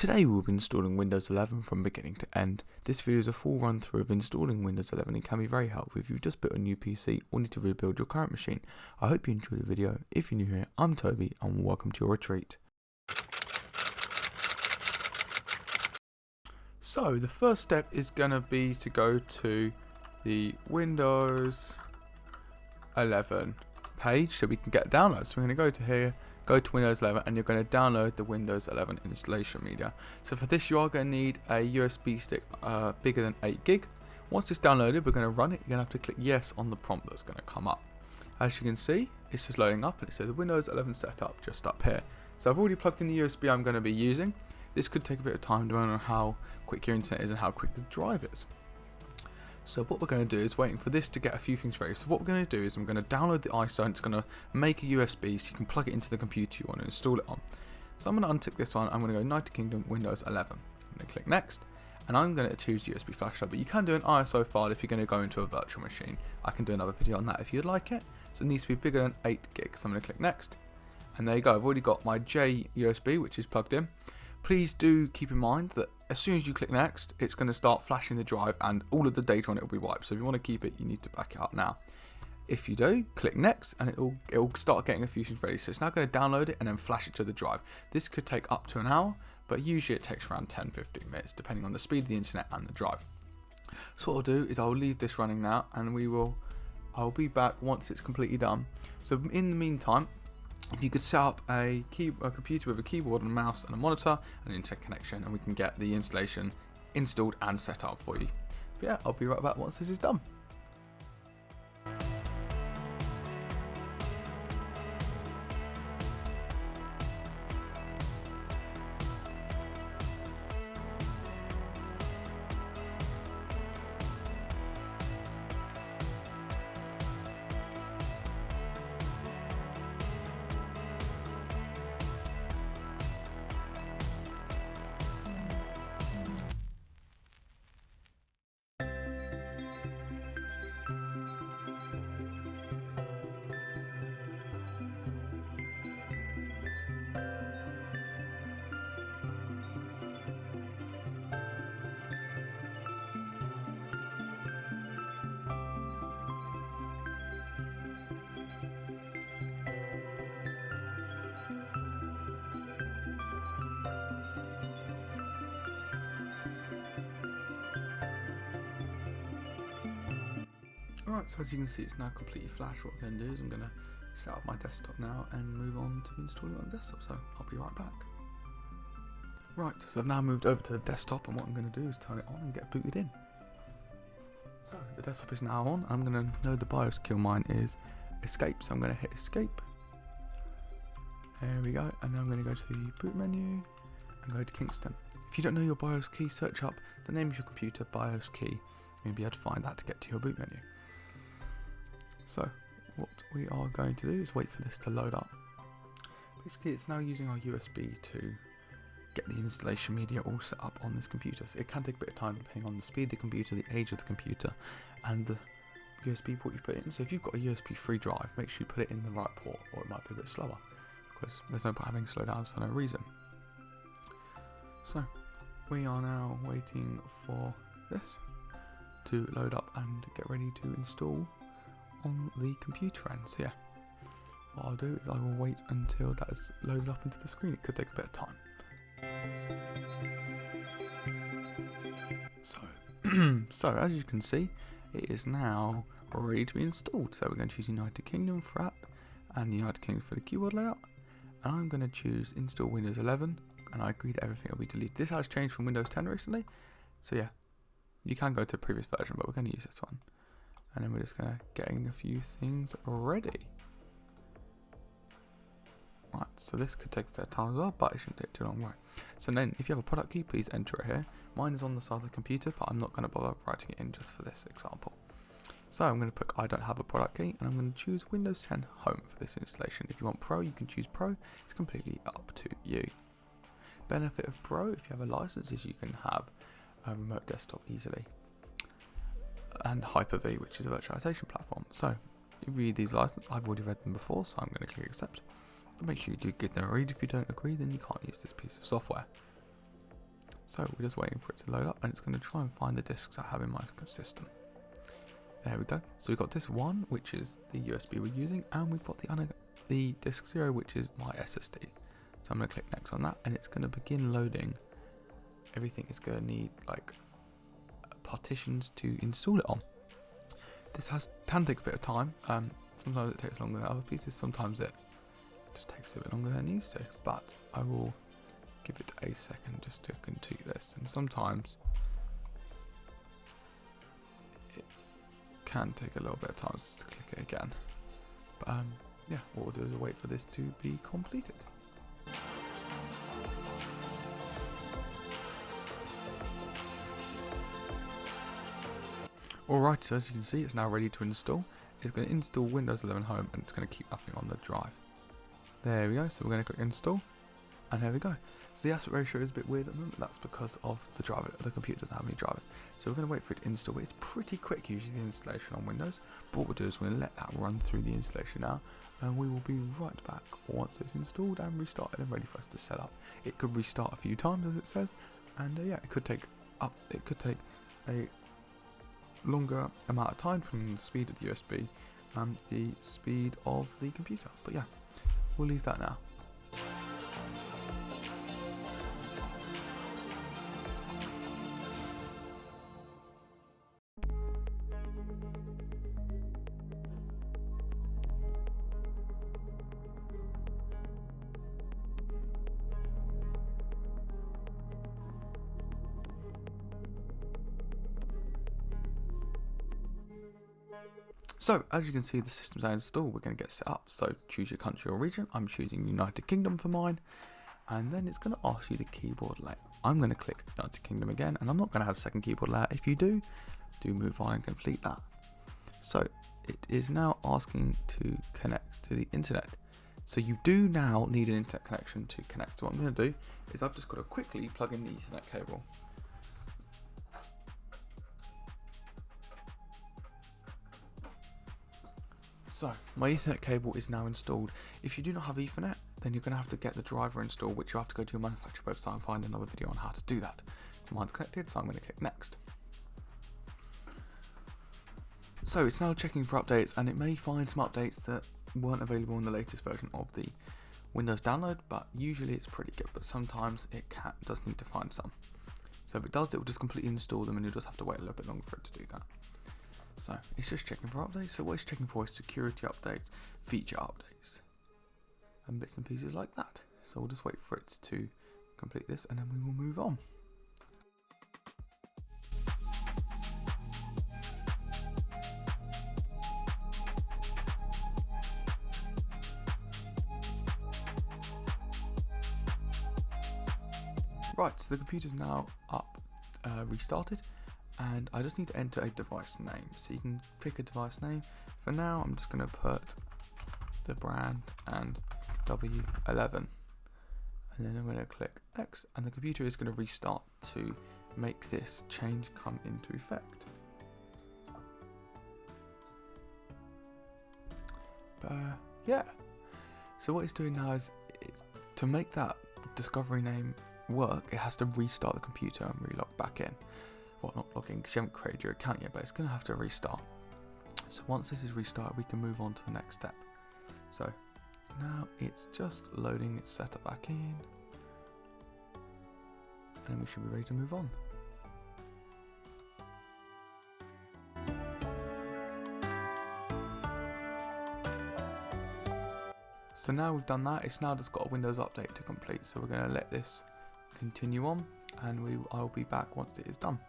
Today we'll be installing Windows 11 from beginning to end. This video is a full run through of installing Windows 11 and can be very helpful if you've just built a new PC or need to rebuild your current machine. I hope you enjoyed the video. If you're new here, I'm Toby and welcome to your retreat. So the first step is going to be to go to the Windows 11 page so we can get downloads. So we're going to go to here, go to Windows 11, and you're going to download the Windows 11 installation media. So for this you are going to need a USB stick bigger than 8 gig. Once it's downloaded, we're going to run it. You're going to have to click yes on the prompt that's going to come up. As you can see, it's just loading up and it says Windows 11 setup just up here. So I've already plugged in the USB I'm going to be using. This could take a bit of time depending on how quick your internet is and how quick the drive is. So what we're going to do is waiting for this to get a few things ready. So what we're going to do is I'm going to download the ISO and it's going to make a USB so you can plug it into the computer you want to install it on. So I'm going to untick this one. I'm going to go United Kingdom Windows 11. I'm going to click next and I'm going to choose USB flash drive. But you can do an ISO file if you're going to go into a virtual machine. I can do another video on that if you'd like it. So it needs to be bigger than 8 gig. So I'm going to click next and there you go. I've already got my J USB which is plugged in. Please do keep in mind that as soon as you click next, it's going to start flashing the drive and all of the data on it will be wiped. So if you want to keep it, you need to back it up now. If you do, click next and it'll start getting a few things ready. So it's now going to download it and then flash it to the drive. This could take up to an hour, but usually it takes around 10-15 minutes depending on the speed of the internet and the drive. So what I'll do is I'll leave this running now and I'll be back once it's completely done. So in the meantime, you could set up a computer with a keyboard and a mouse and a monitor and an internet connection, and we can get the installation installed and set up for you. But yeah, I'll be right back once this is done. Alright, so as you can see it's now completely flashed. What I'm going to do is I'm going to set up my desktop now and move on to installing it on the desktop, so I'll be right back. Right, so I've now moved over to the desktop and what I'm going to do is turn it on and get booted in. So the desktop is now on. I'm going to know the BIOS key on mine is escape, so I'm going to hit escape. There we go, and then I'm going to go to the boot menu and go to Kingston. If you don't know your BIOS key, search up the name of your computer, BIOS key, and you'll be able to find that to get to your boot menu. So what we are going to do is wait for this to load up. Basically it's now using our USB to get the installation media all set up on this computer. So it can take a bit of time depending on the speed of the computer, the age of the computer, and the USB port you put in. So if you've got a USB free drive, make sure you put it in the right port or it might be a bit slower because there's no point having slowdowns for no reason. So we are now waiting for this to load up and get ready to install on the computer end. So yeah, what I'll do is I will wait until that is loaded up into the screen. It could take a bit of time. So as you can see, it is now ready to be installed. So we're going to choose United Kingdom for app and United Kingdom for the keyboard layout, and I'm going to choose install Windows 11 and I agree that everything will be deleted. This has changed from Windows 10 recently, so yeah, you can go to the previous version, but we're going to use this one. And then we're just going to getting a few things ready. Right, so this could take a bit of time as well, but it shouldn't take too long. Right, so then if you have a product key, please enter it here. Mine is on the side of the computer, but I'm not going to bother writing it in just for this example. So I'm going to put I don't have a product key, and I'm going to choose Windows 10 Home for this installation. If you want Pro, you can choose Pro. It's completely up to you. Benefit of Pro, if you have a license, is you can have a remote desktop easily. And Hyper-V, which is a virtualization platform. So, you read these licenses. I've already read them before, so I'm going to click accept. But make sure you do give them a read. If you don't agree, then you can't use this piece of software. So we're just waiting for it to load up, and it's going to try and find the disks I have in my system. There we go. So we've got disk 1, which is the USB we're using, and we've got the disk 0, which is my SSD. So I'm going to click next on that, and it's going to begin loading. Everything is going to need like partitions to install it on. This can take a bit of time. Sometimes it takes longer than other pieces. Sometimes it just takes a bit longer than it needs to. But I will give it a second just to continue this. And sometimes it can take a little bit of time to click it again. But yeah, what we'll do is wait for this to be completed. Alright, so as you can see, it's now ready to install. It's going to install Windows 11 Home, and it's going to keep nothing on the drive. There we go, so we're going to click install, and there we go. So the aspect ratio is a bit weird at the moment. That's because of the driver. The computer doesn't have any drivers. So we're going to wait for it to install. It's pretty quick usually, the installation on Windows. But what we'll do is we're going to let that run through the installation now, and we will be right back once it's installed and restarted and ready for us to set up. It could restart a few times, as it says, and yeah, it could take a longer amount of time from the speed of the USB and the speed of the computer. But yeah, we'll leave that now. So, as you can see, the system's now installed. We're going to get set up. So, choose your country or region. I'm choosing United Kingdom for mine. And then it's going to ask you the keyboard layout. I'm going to click United Kingdom again, and I'm not going to have a second keyboard layout. If you do move on and complete that. So, it is now asking to connect to the internet. So, you do now need an internet connection to connect. So, what I'm going to do is I've just got to quickly plug in the Ethernet cable. So, my Ethernet cable is now installed. If you do not have Ethernet, then you're going to have to get the driver installed, which you have to go to your manufacturer website and find another video on how to do that. So mine's connected, so I'm going to click next. So it's now checking for updates, and it may find some updates that weren't available in the latest version of the Windows download, but usually it's pretty good, but sometimes it does need to find some. So if it does, it will just completely install them, and you'll just have to wait a little bit longer for it to do that. So it's just checking for updates. So what it's checking for is security updates, feature updates, and bits and pieces like that. So we'll just wait for it to complete this, and then we will move on. Right, so the computer's now up, restarted. And I just need to enter a device name. So you can pick a device name. For now, I'm just going to put the brand and W11. And then I'm going to click next. And the computer is going to restart to make this change come into effect. Yeah. So what it's doing now is, to make that discovery name work, it has to restart the computer and re-log back in. Well, not log in because you haven't created your account yet, but it's going to have to restart. So once this is restarted, we can move on to the next step. So now it's just loading its setup back in, and we should be ready to move on. So now we've done that, it's now just got a Windows update to complete. So we're going to let this continue on, and I'll be back once it is done.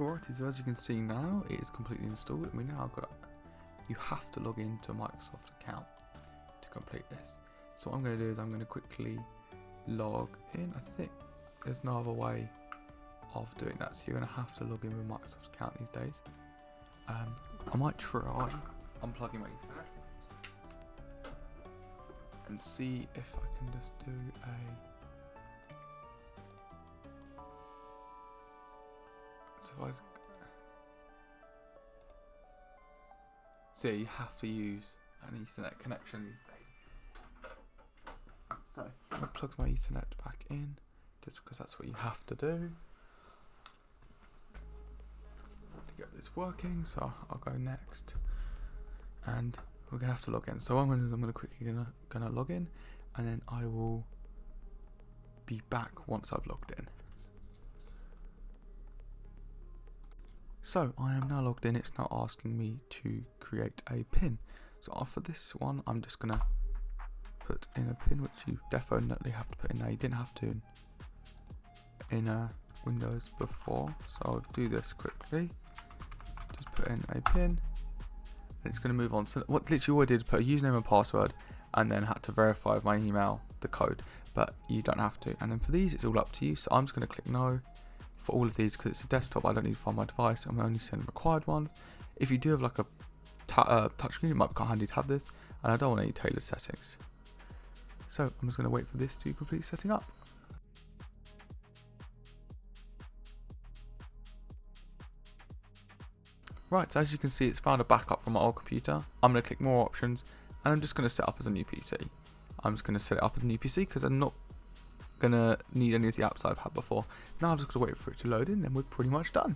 Alrighty, so as you can see now, it is completely installed, and we now got. You have to log into a Microsoft account to complete this. So what I'm going to do is I'm going to quickly log in. I think there's no other way of doing that, so you're going to have to log in with a Microsoft account these days. I might try unplugging my Ethernet and see if I can just do a. So you have to use an Ethernet connection these days. So I plug my Ethernet back in, just because that's what you have to do to get this working. So I'll go next, and we're gonna have to log in. So what I'm gonna do is I'm gonna quickly gonna log in, and then I will be back once I've logged in. So I am now logged in. It's now asking me to create a pin. So for this one, I'm just gonna put in a pin, which you definitely have to put in now. You didn't have to in Windows before, so I'll do this quickly. Just put in a pin, and it's gonna move on. So what literally all I did is put a username and password, and then had to verify with my email the code. But you don't have to. And then for these, it's all up to you. So I'm just gonna click no. For all of these, because it's a desktop, I don't need to find my device. I'm only sending required ones. If you do have like a touchscreen, it might be quite handy to have this, and I don't want any tailored settings. So I'm just going to wait for this to complete setting up. Right, so as you can see, it's found a backup from my old computer. I'm going to click more options, and I'm just going to set up as a new PC. I'm just going to set it up as a new PC because I'm not gonna need any of the apps I've had before. Now I'm just gonna wait for it to load in, then we're pretty much done.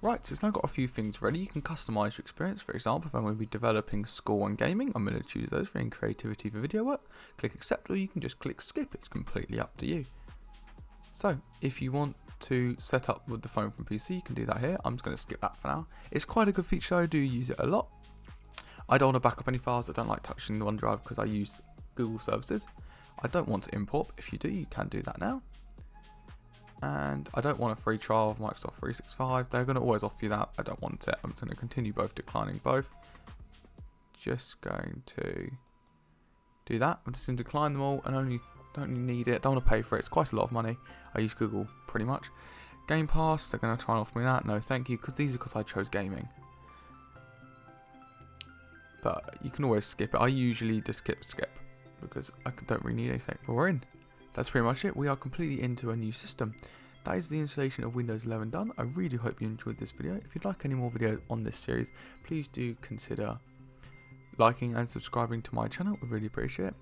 Right, so it's now got a few things ready. You can customize your experience. For example, if I'm going to be developing school and gaming, I'm going to choose those for any creativity for video work. Click accept, or you can just click skip. It's completely up to you. So if you want to set up with the phone from PC, you can do that here. I'm just going to skip that for now. It's quite a good feature. I do use it a lot. I don't want to back up any files. I don't like touching the OneDrive because I use Google services. I don't want to import. If you do, you can do that now. And I don't want a free trial of Microsoft 365. They're going to always offer you that. I don't want it. I'm just going to continue declining both. Just going to do that. I'm just going to decline them all, and don't need it. Don't want to pay for it. It's quite a lot of money. I use Google pretty much. Game Pass, they're going to try and offer me that. No, thank you, because I chose gaming. But you can always skip it. I usually just skip. Because I don't really need anything, but we're in. That's pretty much it. We are completely into a new system. That is the installation of Windows 11 done. I really hope you enjoyed this video. If you'd like any more videos on this series, please do consider liking and subscribing to my channel. We really appreciate it.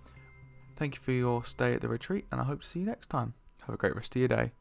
Thank you for your stay at the retreat, and I hope to see you next time. Have a great rest of your day.